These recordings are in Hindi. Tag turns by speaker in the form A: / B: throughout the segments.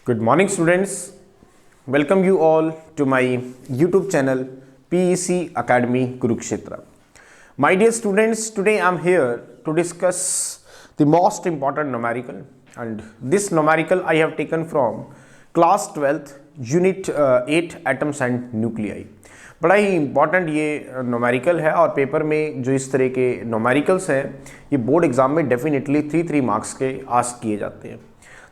A: Good morning, students. Welcome you all to my YouTube channel PEC Academy Kurukshetra. My dear students, today I am here to discuss the most important numerical, and this numerical I have taken from class 12th Unit 8 Atoms and Nuclei. बड़ा ही इम्पॉर्टेंट ये नोमेरिकल है और पेपर में जो इस तरह के नोमेरिकल्स हैं ये बोर्ड एग्जाम में डेफिनेटली 3 मार्क्स के आस्क किए जाते हैं।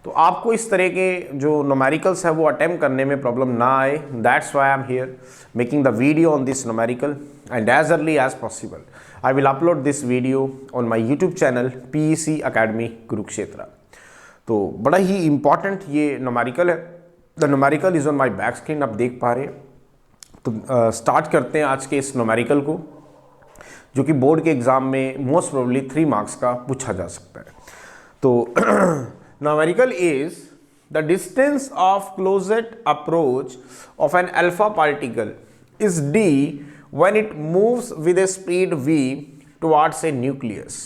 A: तो आपको इस तरह के जो नोमेरिकल्स है वो अटेम्प्ट करने में प्रॉब्लम ना आए, that's why I am here making the video on this numerical and as early as possible I will upload this video on my YouTube channel PEC Academy Kurukshetra. तो बड़ा ही इम्पॉर्टेंट ये नोमेरिकल है। The numerical is on my back screen, आप देख पा रहे हैं। तो स्टार्ट करते हैं आज के इस नोमेरिकल को, जो कि बोर्ड के एग्जाम में मोस्ट प्रोबेबली 3 मार्क्स का पूछा जा सकता है। तो numerical is the distance of closest approach of an alpha particle is d when it moves with a speed v towards a nucleus.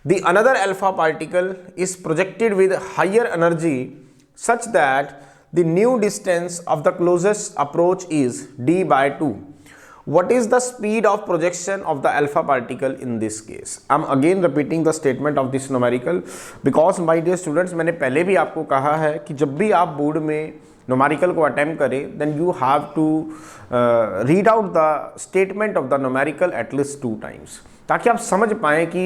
A: The another alpha particle is projected with higher energy such that the new distance of the closest approach is d by 2. What is the speed of projection of the alpha particle in this case? I am again repeating the statement of this numerical because my dear students, मैंने पहले भी आपको कहा है कि जब भी आप बोर्ड में numerical को अटेम्प्ट करें then you have to read out the statement of the numerical at least 2 times, ताकि आप समझ पाएँ कि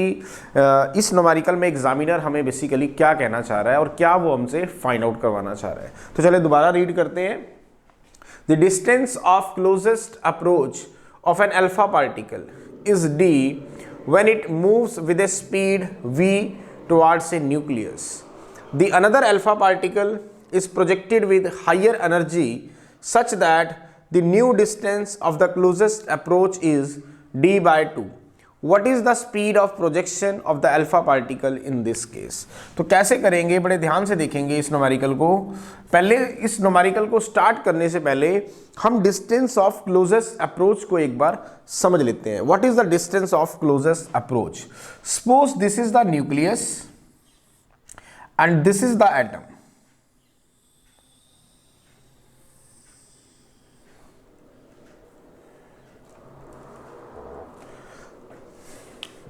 A: इस numerical में एग्जामिनर हमें बेसिकली क्या कहना चाह रहा है और क्या वो हमसे फाइंड आउट करवाना चाह रहा है। तो चलिए दोबारा रीड करते हैं। The distance of closest approach of an alpha particle is d when it moves with a speed v towards a nucleus. The another alpha particle is projected with higher energy such that the new distance of the closest approach is d by 2. What is the speed of projection of the alpha particle in this case? तो कैसे करेंगे, बड़े ध्यान से देखेंगे इस नोमेरिकल को। पहले इस नोमेरिकल को स्टार्ट करने से पहले हम डिस्टेंस ऑफ क्लोजेस्ट अप्रोच को एक बार समझ लेते हैं। What is the distance of closest approach? Suppose this is the nucleus and this is the atom.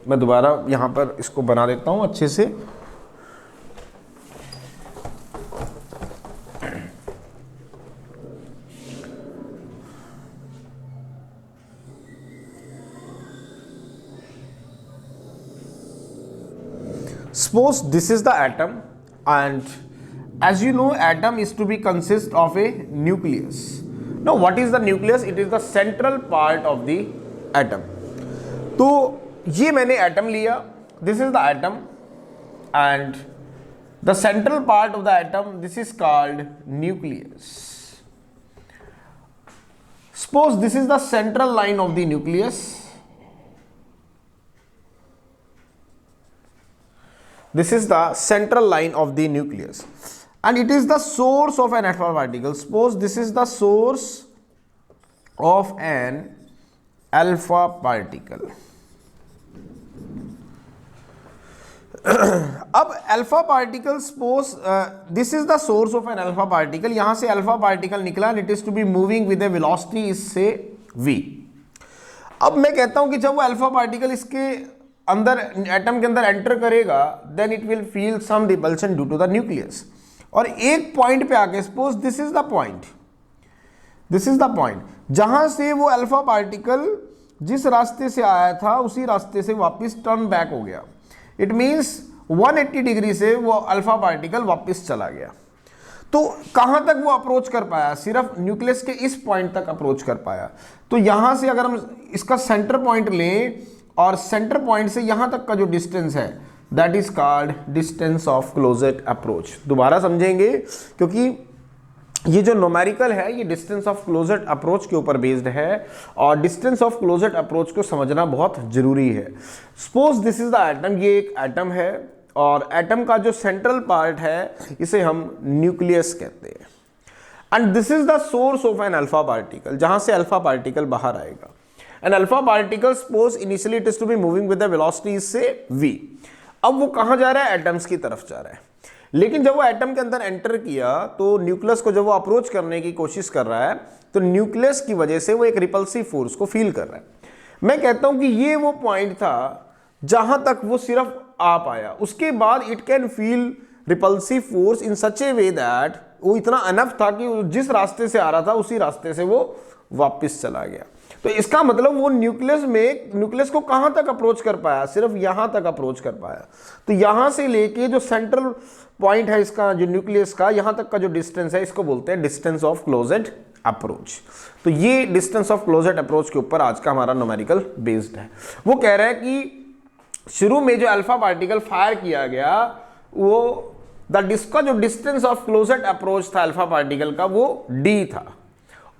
A: मैं दोबारा यहां पर इसको बना देता हूं अच्छे से। Suppose this is the atom and as you know atom is to be consist of a nucleus. Now what is the nucleus? It is the central part of the atom. तो ये मैंने एटम लिया, this is the atom and the central part of the atom this is called nucleus. Suppose this is the central line of the nucleus, this is the central line of the nucleus and it is the source of an alpha particle. Suppose this is the source of an alpha particle. अब alpha particle suppose this is the source of an alpha particle, यहां से अल्फा पार्टिकल निकला and it is to be moving with a velocity इससे v। अब मैं कहता हूं कि जब वो अल्फा पार्टिकल इसके अंदर एटम के अंदर एंटर करेगा then it will feel some repulsion due to the nucleus, और एक पॉइंट पे आके suppose this is the point, this is the point जहां से वो अल्फा पार्टिकल जिस रास्ते से आया था उसी रास्ते से वापस टर्न बैक हो गया। इट मीन्स 180 डिग्री से वो अल्फा पार्टिकल वापस चला गया। तो कहां तक वो अप्रोच कर पाया? सिर्फ न्यूक्लियस के इस पॉइंट तक अप्रोच कर पाया। तो यहां से अगर हम इसका सेंटर पॉइंट लें और सेंटर पॉइंट से यहां तक का जो डिस्टेंस है that is called distance of closest approach. दोबारा समझेंगे क्योंकि ये जो नोमेरिकल है ये डिस्टेंस ऑफ क्लोजेस्ट अप्रोच के ऊपर बेस्ड है और डिस्टेंस ऑफ क्लोजेस्ट अप्रोच को समझना बहुत जरूरी है। Suppose this is the atom, ये एक एटम है और एटम का जो सेंट्रल पार्ट है इसे हम न्यूक्लियस कहते हैं and this is the source of an alpha particle, जहां से अल्फा पार्टिकल बाहर आएगा। An alpha particle suppose initially it is to be moving with the velocity से v। अब वो कहां जा रहा है? एटम्स की तरफ जा रहा है। लेकिन जब वो एटम के अंदर एंटर किया तो न्यूक्लियस को जब वो अप्रोच करने की कोशिश कर रहा है तो न्यूक्लियस की वजह से वो एक रिपल्सिव फोर्स को फील कर रहा है। मैं कहता हूं कि ये वो पॉइंट था जहां तक वो सिर्फ आ पाया, उसके बाद it can feel repulsive force in such A way that वो इतना अनफ था कि जिस रास्ते से आ रहा था उसी रास्ते से वो वापस चला गया। तो इसका मतलब वो न्यूक्लियस को कहां तक अप्रोच कर पाया, सिर्फ यहां तक अप्रोच कर पाया। तो यहां से लेके जो सेंट्रल पॉइंट है इसका, जो न्यूक्लियस का यहां तक का जो डिस्टेंस है, इसको बोलते हैं डिस्टेंस ऑफ क्लोज्ड अप्रोच। तो ये डिस्टेंस ऑफ क्लोज्ड अप्रोच के ऊपर आज का हमारा न्यूमेरिकल बेस्ड है। वो कह रहा है कि शुरू में जो अल्फा पार्टिकल फायर किया गया वो का जो डिस्टेंस ऑफ क्लोज्ड अप्रोच था अल्फा पार्टिकल का वो d था,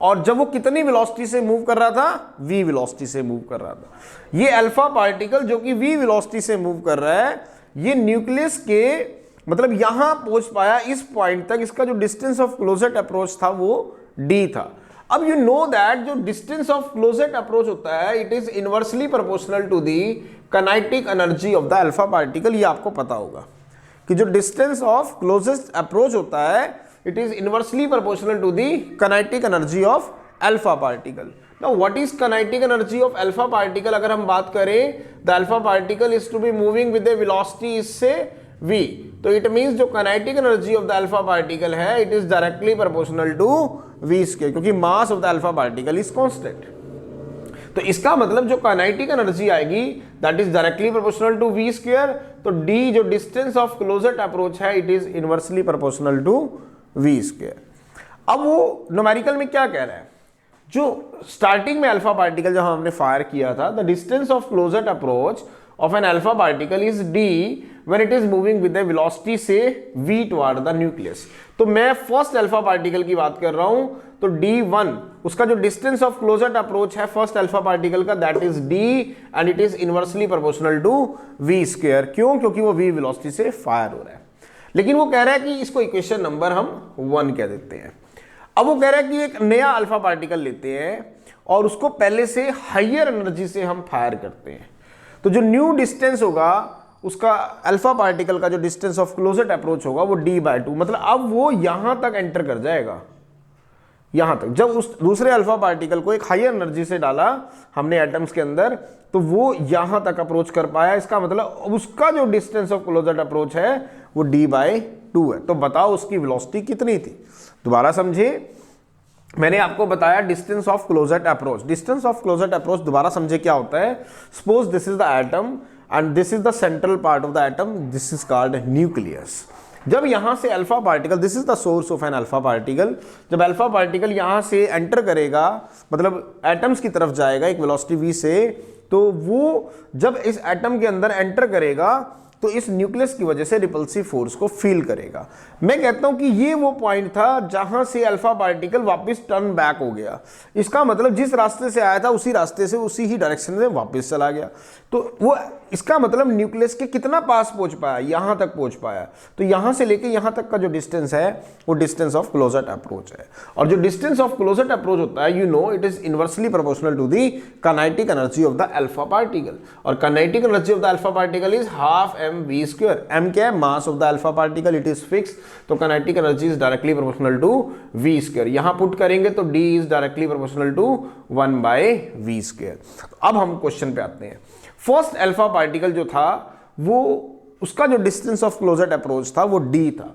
A: और जब वो कितनी वेलोसिटी से मूव कर रहा था, v वेलोसिटी से मूव कर रहा था। ये अल्फा पार्टिकल जो कि v वेलोसिटी से मूव कर रहा है, ये न्यूक्लियस के मतलब यहां पहुंच पाया इस पॉइंट तक, इसका जो डिस्टेंस ऑफ क्लोज्ड अप्रोच था वो d था। अब यू नो दैट जो डिस्टेंस ऑफ क्लोज्ड अप्रोच होता है it is inversely proportional to the kinetic energy of the alpha particle. ये आपको पता होगा कि जो डिस्टेंस ऑफ क्लोजेस्ट अप्रोच होता है it is inversely proportional to the kinetic energy of alpha particle. Now what is kinetic energy of alpha particle? अगर हम बात करें the alpha particle is to be moving with a velocity इससे v, तो इट मींस जो kinetic energy of the alpha particle है it is directly proportional to v square, क्योंकि mass of the alpha particle is constant. तो इसका मतलब जो काइनेटिक एनर्जी आएगी that is directly proportional to v square. तो d जो डिस्टेंस ऑफ क्लोज्ड अप्रोच है it is inversely proportional to v square. अब वो न्यूमेरिकल में क्या कह रहा है, जो स्टार्टिंग में अल्फा पार्टिकल जब हमने फायर किया था the distance of closed approach of an alpha particle is d when it is moving with a velocity से v toward the nucleus। तो मैं फर्स्ट अल्फा पार्टिकल की बात कर रहा हूं, तो d1 उसका जो डिस्टेंस ऑफ क्लोज्ड अप्रोच है फर्स्ट अल्फा पार्टिकल का that is d and it is inversely proportional to v square. क्यों? क्योंकि वो v वेलोसिटी से फायर हो रहा है। लेकिन वो कह रहा है कि इसको इक्वेशन नंबर हम 1 कह देते हैं। अब वो कह रहा है कि एक नया अल्फा पार्टिकल लेते हैं और उसको पहले से हाइयर एनर्जी से हम फायर करते हैं। तो जो न्यू डिस्टेंस होगा उसका अल्फा पार्टिकल का जो डिस्टेंस ऑफ क्लोज्ड अप्रोच होगा वो d/2, मतलब अब वो यहां तक एंटर कर जाएगा, यहां तक। जब उस दूसरे अल्फा पार्टिकल को एक हायर एनर्जी से डाला हमने एटम्स के अंदर तो वो यहां तक अप्रोच कर पाया। इसका मतलब उसका जो डिस्टेंस ऑफ क्लोज्ड अप्रोच है वो d/2 है। तो बताओ उसकी वेलोसिटी कितनी थी? दोबारा समझे, मैंने आपको बताया distance of closed approach. Distance of closed approach दोबारा समझे क्या होता है। Suppose this is the atom and this is the central part of the atom, this is called nucleus. जब यहां से alpha particle, this is the source of an alpha particle, जब अल्फा पार्टिकल यहां से एंटर करेगा मतलब एटम्स की तरफ जाएगा एक वेलोसिटी v से, तो वो जब इस एटम के अंदर एंटर करेगा तो इस न्यूक्लियस की वजह से रिपल्सिव फोर्स को फील करेगा। मैं कहता हूं कि ये वो पॉइंट था जहां से अल्फा पार्टिकल वापस टर्न बैक हो गया। इसका मतलब जिस रास्ते से आया था उसी रास्ते से उसी ही डायरेक्शन में वापस चला गया। तो वो इसका मतलब न्यूक्लियस के कितना पास पहुंच पाया, यहां तक पहुंच पाया। तो यहां से लेके यहां तक का जो डिस्टेंस है वो डिस्टेंस ऑफ क्लोज्ड अप्रोच है। और जो डिस्टेंस ऑफ क्लोज्ड अप्रोच होता है you know it is inversely proportional to the kinetic energy of the alpha particle. और kinetic energy of the alpha particle is half mv square. m क्या है? Mass of the alpha particle, it is fix. तो kinetic energy is directly proportional to v square. यहां पुट करेंगे तो d is directly proportional to 1/v square. अब हम क्वेश्चन पे आते हैं। फर्स्ट अल्फा पार्टिकल जो था वो उसका जो डिस्टेंस ऑफ क्लोज्ड अप्रोच था वो d था,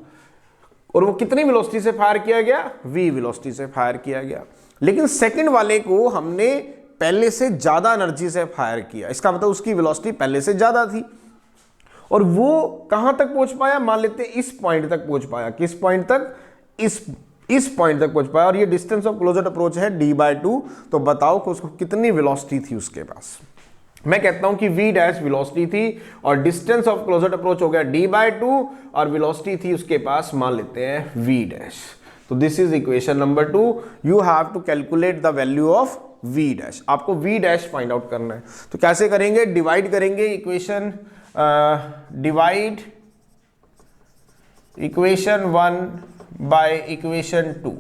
A: और वो कितनी वेलोसिटी से फायर किया गया? v वेलोसिटी से फायर किया गया। लेकिन सेकंड वाले को हमने पहले से ज्यादा एनर्जी से फायर किया, इसका मतलब उसकी वेलोसिटी पहले से ज्यादा थी, और वो कहां तक पहुंच पाया? मान लेते हैं इस पॉइंट तक पहुंच पाया। किस पॉइंट तक? इस पॉइंट तक पहुंच पाया, और ये डिस्टेंस ऑफ क्लोज्ड अप्रोच है d/2। तो बताओ कि उसको कितनी वेलोसिटी थी उसके पास। मैं कहता हूं कि v डैश वेलोसिटी थी और डिस्टेंस ऑफ क्लोज्ड अप्रोच हो गया d/2 और वेलोसिटी थी उसके पास, मान लेते हैं v डैश। तो दिस इज equation number 2। You have to calculate the value of v dash. आपको v डैश फाइंड आउट करना है। तो कैसे करेंगे? डिवाइड करेंगे equation, divide equation 1 by equation 2।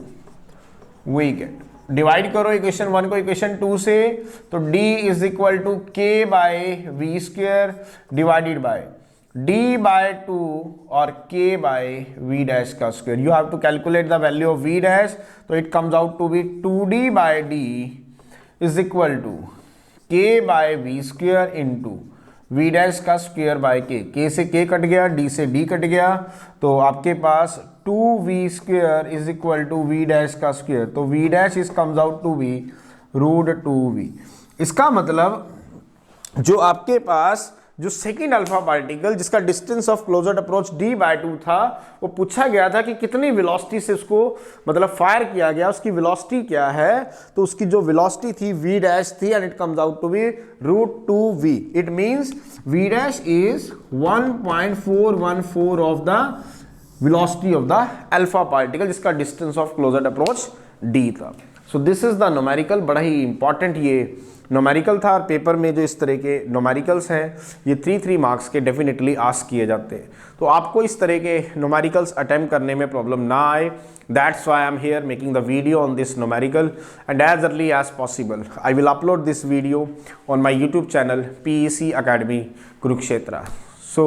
A: We get, divide करो इक्वेशन 1 को इक्वेशन 2 से, तो d is equal to k by v square divided by d by 2 और k by v dash का square. You have to calculate the value of v dash. तो it comes out to be 2d by d is equal to k by v square into v dash का स्क्वायर by k से k कट गया, d से d कट गया, तो आपके पास 2v square is equal to v dash का स्क्वायर. तो v dash is comes out to be root 2v. इसका मतलब जो आपके पास जो सेकेंड अल्फा पार्टिकल जिसका distance of closed approach d by 2 था, वो पूछा गया था कि कितनी वेलोसिटी से उसको मतलब फायर किया गया, उसकी वेलोसिटी क्या है. तो उसकी जो वेलोसिटी थी v डैश थी and it comes out to be root 2v. It means v dash is 1.414 of the velocity of the alpha particle जिसका distance of closed approach d था. So this is the numerical. बड़ा ही इंपॉर्टेंट ये न्यूमेरिकल था और पेपर में जो इस तरह के न्यूमेरिकल्स हैं ये 3 मार्क्स के डेफिनेटली आस्क किए जाते हैं. तो आपको इस तरह के न्यूमेरिकल्स अटेम्प्ट करने में प्रॉब्लम ना आए, that's why I am here making the video on this numerical and as early as possible I will upload this video on my YouTube channel PEC Academy Kurukshetra. So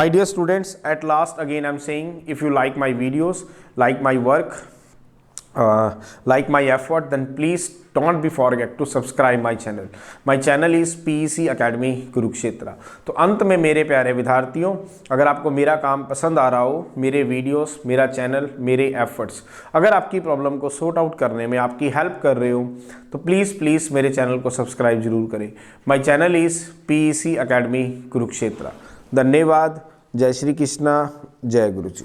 A: my dear students, at last again I am saying, if you like my videos, like my work, like my effort, then please don't be forget to subscribe my channel. My channel is PEC Academy Kurukshetra. तो अंत में मेरे प्यारे विद्यार्थियों, अगर आपको मेरा काम पसंद आ रहा हो, मेरे वीडियोस, मेरा चैनल, मेरे एफर्ट्स अगर आपकी प्रॉब्लम को सॉर्ट आउट करने में आपकी हेल्प कर रहे हो, तो प्लीज़ मेरे चैनल को सब्सक्राइब जरूर करें. My channel is PEC Academy Kurukshetra. धन्यवाद. जय श्री कृष्णा. जय गुरु जी.